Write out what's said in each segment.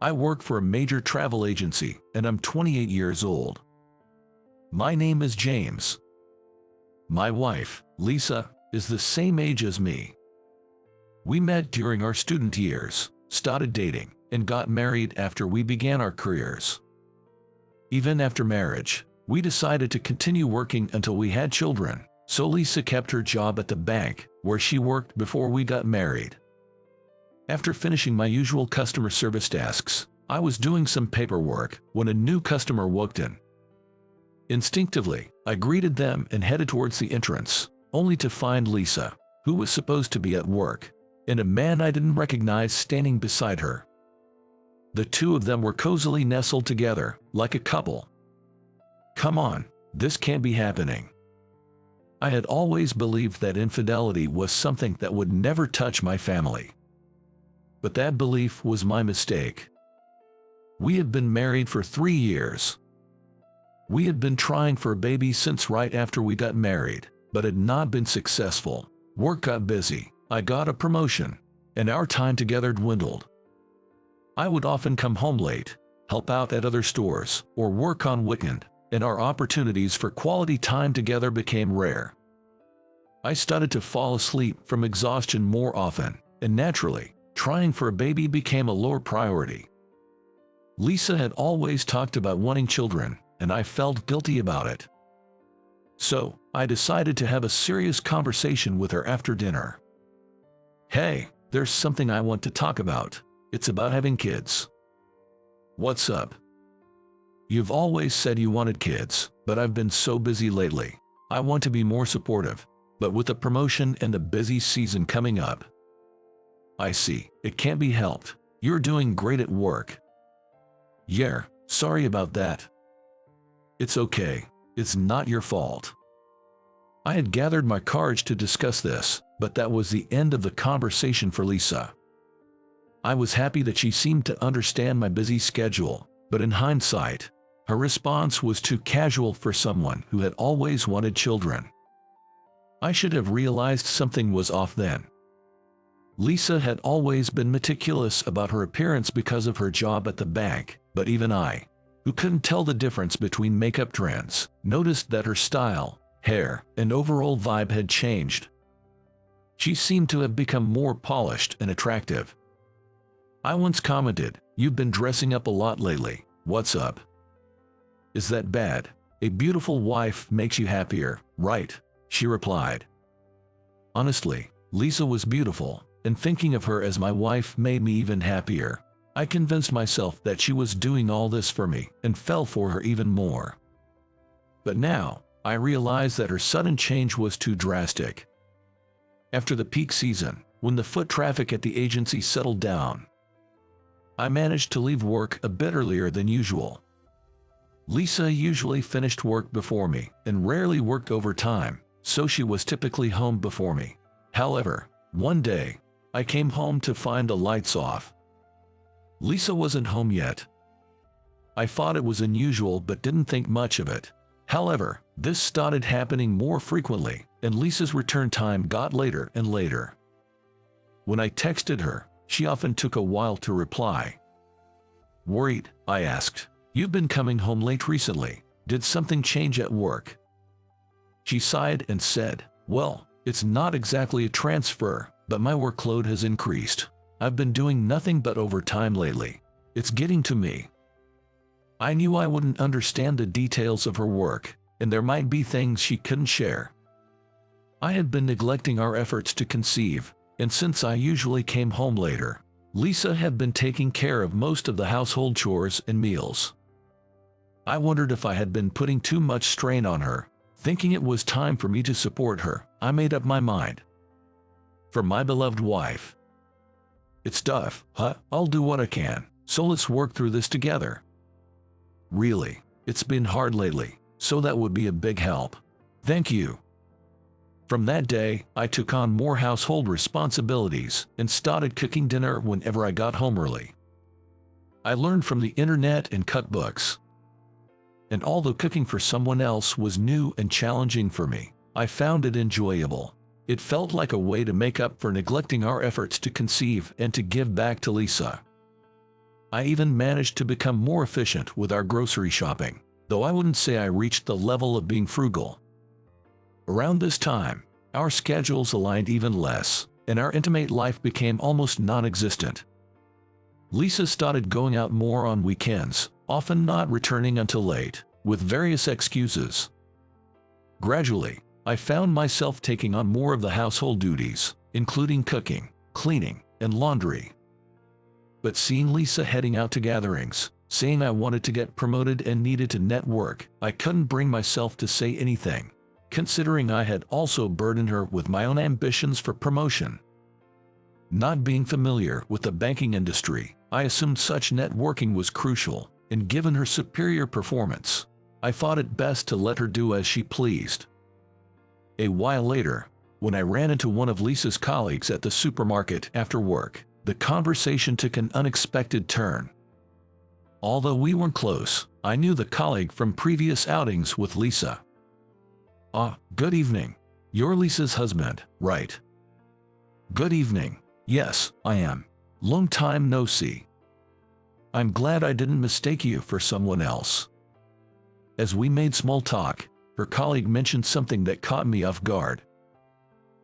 I work for a major travel agency and I'm 28 years old. My name is James. My wife, Lisa, is the same age as me. We met during our student years, started dating, and got married after we began our careers. Even after marriage, we decided to continue working until we had children, so Lisa kept her job at the bank where she worked before we got married. After finishing my usual customer service tasks, I was doing some paperwork when a new customer walked in. Instinctively, I greeted them and headed towards the entrance, only to find Lisa, who was supposed to be at work, and a man I didn't recognize standing beside her. The two of them were cozily nestled together, like a couple. Come on, this can't be happening. I had always believed that infidelity was something that would never touch my family. But that belief was my mistake. We had been married for 3 years. We had been trying for a baby since right after we got married, but had not been successful. Work got busy, I got a promotion, and our time together dwindled. I would often come home late, help out at other stores, or work on weekend, and our opportunities for quality time together became rare. I started to fall asleep from exhaustion more often, and naturally, trying for a baby became a lower priority. Lisa had always talked about wanting children, and I felt guilty about it. So, I decided to have a serious conversation with her after dinner. Hey, there's something I want to talk about. It's about having kids. What's up? You've always said you wanted kids, but I've been so busy lately. I want to be more supportive, but with the promotion and the busy season coming up. I see, it can't be helped. You're doing great at work. Yeah, sorry about that. It's okay, it's not your fault. I had gathered my courage to discuss this, but that was the end of the conversation for Lisa. I was happy that she seemed to understand my busy schedule, but in hindsight, her response was too casual for someone who had always wanted children. I should have realized something was off then. Lisa had always been meticulous about her appearance because of her job at the bank, but even I, who couldn't tell the difference between makeup trends, noticed that her style, hair, and overall vibe had changed. She seemed to have become more polished and attractive. I once commented, "You've been dressing up a lot lately, what's up?" Is that bad? A beautiful wife makes you happier, right? She replied. Honestly, Lisa was beautiful, and thinking of her as my wife made me even happier. I convinced myself that she was doing all this for me and fell for her even more. But now, I realized that her sudden change was too drastic. After the peak season, when the foot traffic at the agency settled down, I managed to leave work a bit earlier than usual. Lisa usually finished work before me and rarely worked overtime, so she was typically home before me. However, one day, I came home to find the lights off. Lisa wasn't home yet. I thought it was unusual but didn't think much of it. However, this started happening more frequently, and Lisa's return time got later and later. When I texted her, she often took a while to reply. Worried, I asked, "You've been coming home late recently. Did something change at work?" She sighed and said, "Well, it's not exactly a transfer, but my workload has increased. I've been doing nothing but overtime lately. It's getting to me." I knew I wouldn't understand the details of her work, and there might be things she couldn't share. I had been neglecting our efforts to conceive, and since I usually came home later, Lisa had been taking care of most of the household chores and meals. I wondered if I had been putting too much strain on her. Thinking it was time for me to support her, I made up my mind. For my beloved wife. It's tough, huh? I'll do what I can, so let's work through this together. Really, it's been hard lately, so that would be a big help. Thank you. From that day, I took on more household responsibilities and started cooking dinner whenever I got home early. I learned from the internet and cookbooks. And although cooking for someone else was new and challenging for me, I found it enjoyable. It felt like a way to make up for neglecting our efforts to conceive and to give back to Lisa. I even managed to become more efficient with our grocery shopping, though I wouldn't say I reached the level of being frugal. Around this time, our schedules aligned even less, and our intimate life became almost non-existent. Lisa started going out more on weekends, often not returning until late, with various excuses. Gradually, I found myself taking on more of the household duties, including cooking, cleaning, and laundry. But seeing Lisa heading out to gatherings, saying I wanted to get promoted and needed to network, I couldn't bring myself to say anything, considering I had also burdened her with my own ambitions for promotion. Not being familiar with the banking industry, I assumed such networking was crucial, and given her superior performance, I thought it best to let her do as she pleased. A while later, when I ran into one of Lisa's colleagues at the supermarket after work, the conversation took an unexpected turn. Although we weren't close, I knew the colleague from previous outings with Lisa. Good evening. You're Lisa's husband, right? Good evening. Yes, I am. Long time no see. I'm glad I didn't mistake you for someone else. As we made small talk, her colleague mentioned something that caught me off guard.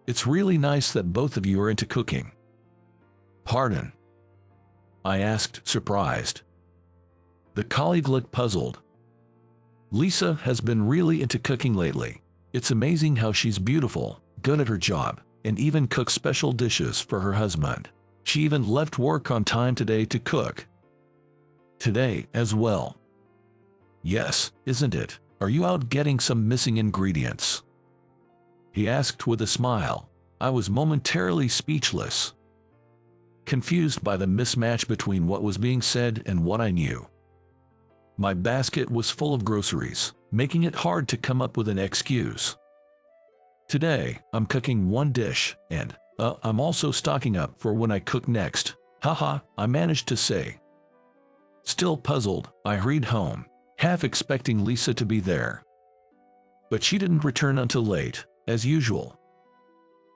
It's really nice that both of you are into cooking. Pardon? I asked, surprised. The colleague looked puzzled. Lisa has been really into cooking lately. It's amazing how she's beautiful, good at her job, and even cooks special dishes for her husband. She even left work on time today to cook. Today as well. Yes, isn't it? Are you out getting some missing ingredients? He asked with a smile. I was momentarily speechless, confused by the mismatch between what was being said and what I knew. My basket was full of groceries, making it hard to come up with an excuse. Today, I'm cooking one dish, and, I'm also stocking up for when I cook next. Haha, I managed to say. Still puzzled, I hurried home, half expecting Lisa to be there. But she didn't return until late, as usual.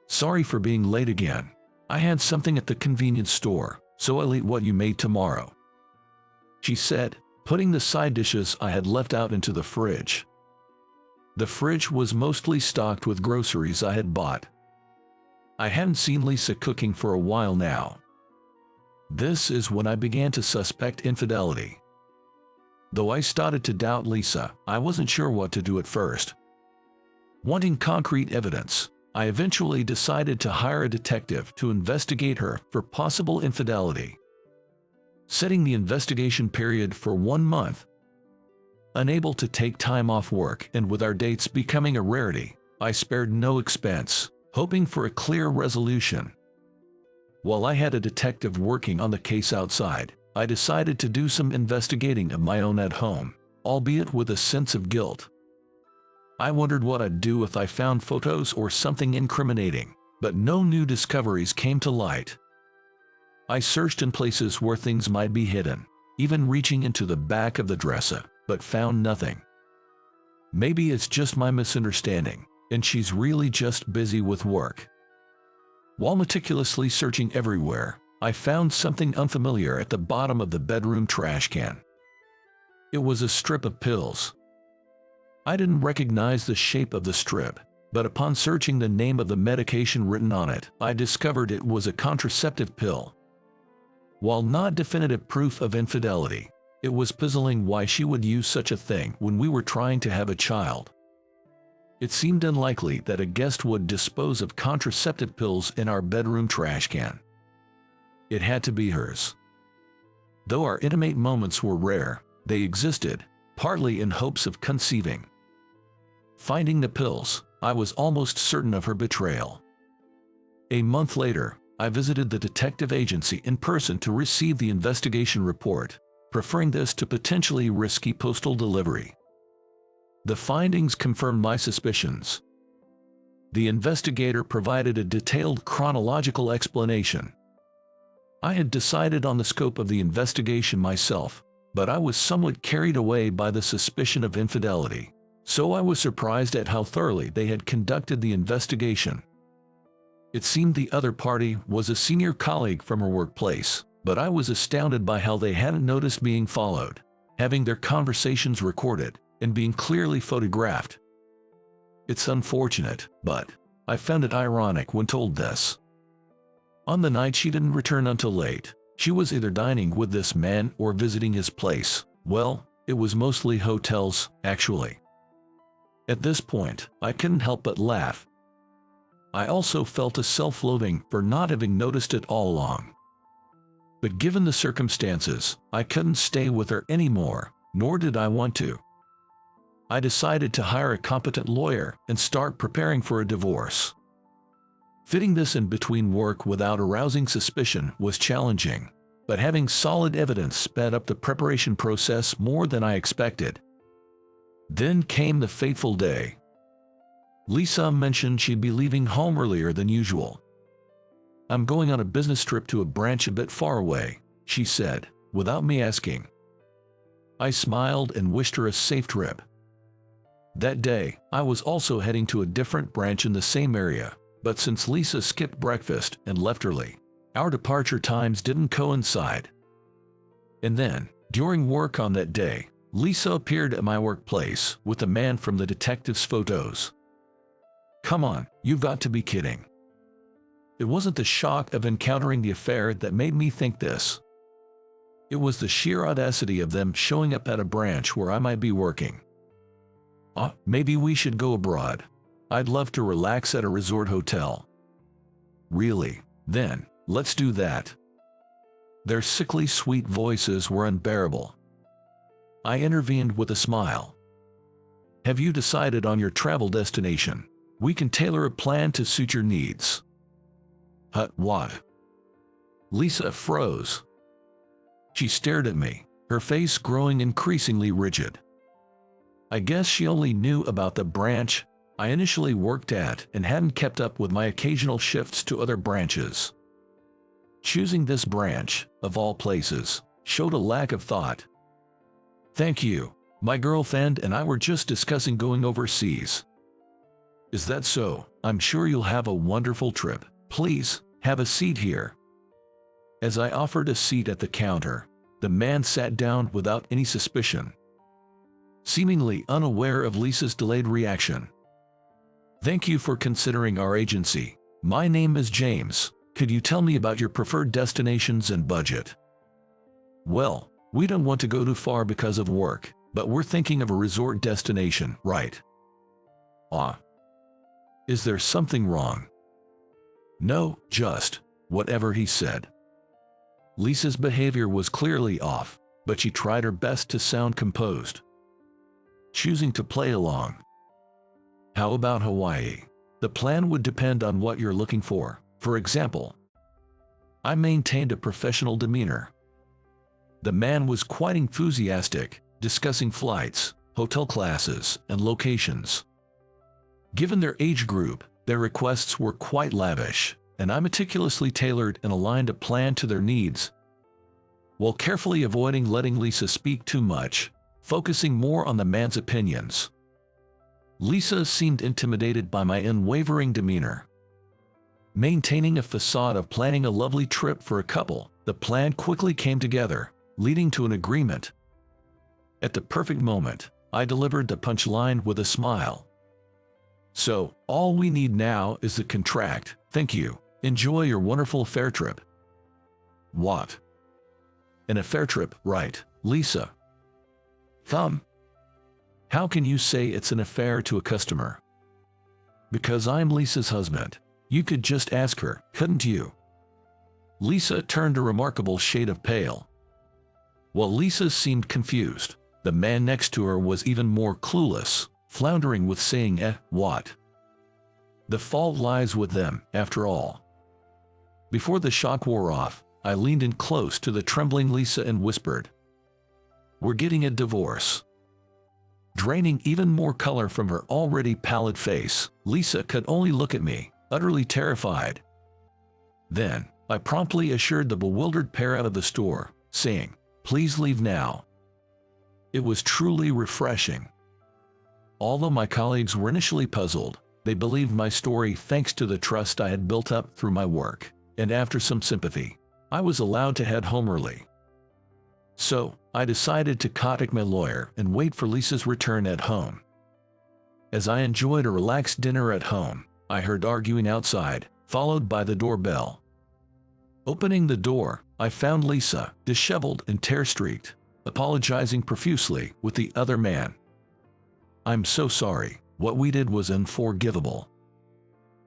Sorry for being late again. I had something at the convenience store, so I'll eat what you made tomorrow, she said, putting the side dishes I had left out into the fridge. The fridge was mostly stocked with groceries I had bought. I hadn't seen Lisa cooking for a while now. This is when I began to suspect infidelity. Though I started to doubt Lisa, I wasn't sure what to do at first. Wanting concrete evidence, I eventually decided to hire a detective to investigate her for possible infidelity, setting the investigation period for 1 month. Unable to take time off work and with our dates becoming a rarity, I spared no expense, hoping for a clear resolution. While I had a detective working on the case outside, I decided to do some investigating of my own at home, albeit with a sense of guilt. I wondered what I'd do if I found photos or something incriminating, but no new discoveries came to light. I searched in places where things might be hidden, even reaching into the back of the dresser, but found nothing. Maybe it's just my misunderstanding, and she's really just busy with work. While meticulously searching everywhere, I found something unfamiliar at the bottom of the bedroom trash can. It was a strip of pills. I didn't recognize the shape of the strip, but upon searching the name of the medication written on it, I discovered it was a contraceptive pill. While not definitive proof of infidelity, it was puzzling why she would use such a thing when we were trying to have a child. It seemed unlikely that a guest would dispose of contraceptive pills in our bedroom trash can. It had to be hers. Though our intimate moments were rare, they existed, partly in hopes of conceiving. Finding the pills, I was almost certain of her betrayal. A month later, I visited the detective agency in person to receive the investigation report, preferring this to potentially risky postal delivery. The findings confirmed my suspicions. The investigator provided a detailed chronological explanation. I had decided on the scope of the investigation myself, but I was somewhat carried away by the suspicion of infidelity, so I was surprised at how thoroughly they had conducted the investigation. It seemed the other party was a senior colleague from her workplace, but I was astounded by how they hadn't noticed being followed, having their conversations recorded, and being clearly photographed. It's unfortunate, but I found it ironic when told this. On the night she didn't return until late, she was either dining with this man or visiting his place. Well, it was mostly hotels, actually. At this point, I couldn't help but laugh. I also felt a self-loathing for not having noticed it all along. But given the circumstances, I couldn't stay with her anymore, nor did I want to. I decided to hire a competent lawyer and start preparing for a divorce. Fitting this in between work without arousing suspicion was challenging, but having solid evidence sped up the preparation process more than I expected. Then came the fateful day. Lisa mentioned she'd be leaving home earlier than usual. "I'm going on a business trip to a branch a bit far away," she said, without me asking. I smiled and wished her a safe trip. That day, I was also heading to a different branch in the same area, but since Lisa skipped breakfast and left early, our departure times didn't coincide. And then, during work on that day, Lisa appeared at my workplace with a man from the detective's photos. Come on, you've got to be kidding. It wasn't the shock of encountering the affair that made me think this. It was the sheer audacity of them showing up at a branch where I might be working. Maybe we should go abroad. I'd love to relax at a resort hotel. Really? Then, let's do that. Their sickly sweet voices were unbearable. I intervened with a smile. Have you decided on your travel destination? We can tailor a plan to suit your needs. What? Lisa froze. She stared at me, her face growing increasingly rigid. I guess she only knew about the branch I initially worked at and hadn't kept up with my occasional shifts to other branches. Choosing this branch, of all places, showed a lack of thought. Thank you. My girlfriend and I were just discussing going overseas. Is that so? I'm sure you'll have a wonderful trip. Please, have a seat here. As I offered a seat at the counter, the man sat down without any suspicion, seemingly unaware of Lisa's delayed reaction. Thank you for considering our agency. My name is James. Could you tell me about your preferred destinations and budget? Well, we don't want to go too far because of work, but we're thinking of a resort destination, right? Is there something wrong? No, just whatever he said. Lisa's behavior was clearly off, but she tried her best to sound composed, choosing to play along. How about Hawaii? The plan would depend on what you're looking for. For example, I maintained a professional demeanor. The man was quite enthusiastic, discussing flights, hotel classes, and locations. Given their age group, their requests were quite lavish, and I meticulously tailored and aligned a plan to their needs, while carefully avoiding letting Lisa speak too much, focusing more on the man's opinions. Lisa seemed intimidated by my unwavering demeanor. Maintaining a facade of planning a lovely trip for a couple, the plan quickly came together, leading to an agreement. At the perfect moment, I delivered the punchline with a smile. So, all we need now is the contract. Thank you. Enjoy your wonderful affair trip. What? An affair trip, right, Lisa? How can you say it's an affair to a customer? Because I'm Lisa's husband. You could just ask her, couldn't you? Lisa turned a remarkable shade of pale. While Lisa seemed confused, the man next to her was even more clueless, floundering with saying, what? The fault lies with them, after all. Before the shock wore off, I leaned in close to the trembling Lisa and whispered, "We're getting a divorce." Draining even more color from her already pallid face, Lisa could only look at me, utterly terrified. Then, I promptly assured the bewildered pair out of the store, saying, "Please leave now." It was truly refreshing. Although my colleagues were initially puzzled, they believed my story thanks to the trust I had built up through my work, and after some sympathy, I was allowed to head home early. So, I decided to contact my lawyer and wait for Lisa's return at home. As I enjoyed a relaxed dinner at home, I heard arguing outside, followed by the doorbell. Opening the door, I found Lisa, disheveled and tear-streaked, apologizing profusely with the other man. "I'm so sorry. What we did was unforgivable."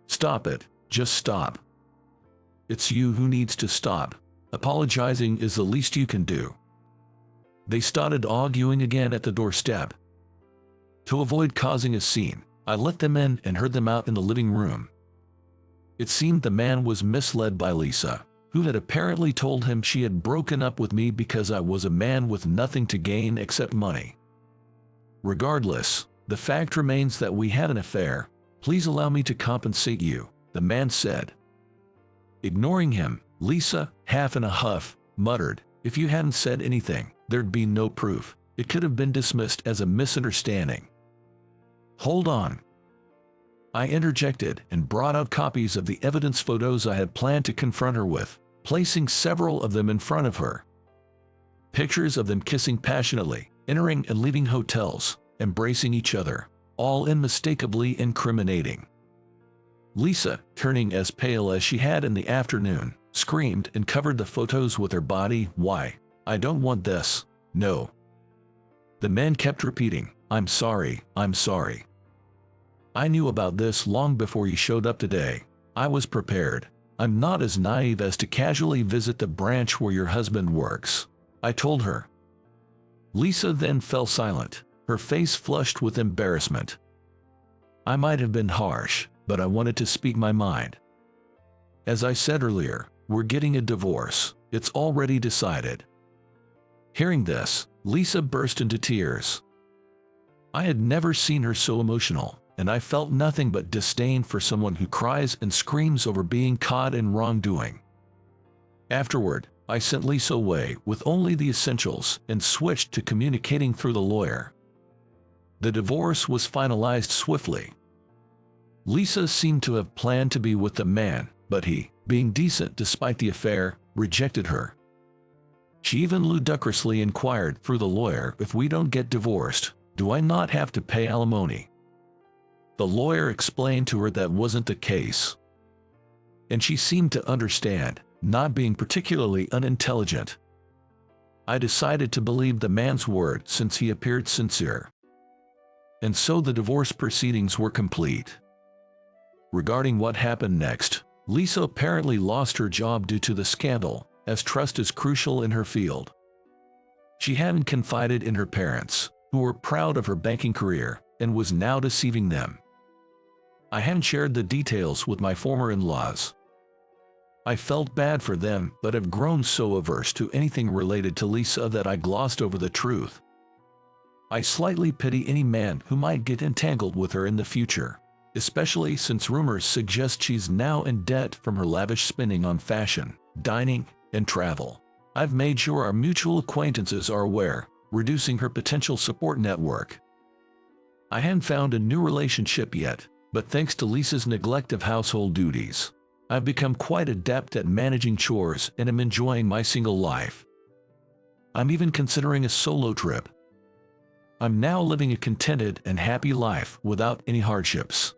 "Stop it. Just stop. It's you who needs to stop. Apologizing is the least you can do." They started arguing again at the doorstep. To avoid causing a scene, I let them in and heard them out in the living room. It seemed the man was misled by Lisa, who had apparently told him she had broken up with me because I was a man with nothing to gain except money. "Regardless, the fact remains that we had an affair. Please allow me to compensate you," the man said. Ignoring him, Lisa, half in a huff, muttered, "If you hadn't said anything, there'd be no proof. It could have been dismissed as a misunderstanding." "Hold on." I interjected and brought out copies of the evidence photos I had planned to confront her with, placing several of them in front of her. Pictures of them kissing passionately, entering and leaving hotels, embracing each other, all unmistakably incriminating. Lisa, turning as pale as she had in the afternoon, screamed and covered the photos with her body. "Why? I don't want this. No." The man kept repeating, "I'm sorry, I'm sorry. I knew about this long before you showed up today. I was prepared. I'm not as naive as to casually visit the branch where your husband works," I told her. Lisa then fell silent, her face flushed with embarrassment. I might have been harsh, but I wanted to speak my mind. "As I said earlier, we're getting a divorce. It's already decided." Hearing this, Lisa burst into tears. I had never seen her so emotional, and I felt nothing but disdain for someone who cries and screams over being caught in wrongdoing. Afterward, I sent Lisa away with only the essentials and switched to communicating through the lawyer. The divorce was finalized swiftly. Lisa seemed to have planned to be with the man, but he, being decent despite the affair, rejected her. She even ludicrously inquired through the lawyer, "If we don't get divorced, do I not have to pay alimony?" The lawyer explained to her that wasn't the case. And she seemed to understand, not being particularly unintelligent. I decided to believe the man's word since he appeared sincere. And so the divorce proceedings were complete. Regarding what happened next, Lisa apparently lost her job due to the scandal, as trust is crucial in her field. She hadn't confided in her parents, who were proud of her banking career, and was now deceiving them. I hadn't shared the details with my former in-laws. I felt bad for them, but have grown so averse to anything related to Lisa that I glossed over the truth. I slightly pity any man who might get entangled with her in the future, especially since rumors suggest she's now in debt from her lavish spending on fashion, dining, and travel. I've made sure our mutual acquaintances are aware, reducing her potential support network. I haven't found a new relationship yet, but thanks to Lisa's neglect of household duties, I've become quite adept at managing chores and am enjoying my single life. I'm even considering a solo trip. I'm now living a contented and happy life without any hardships.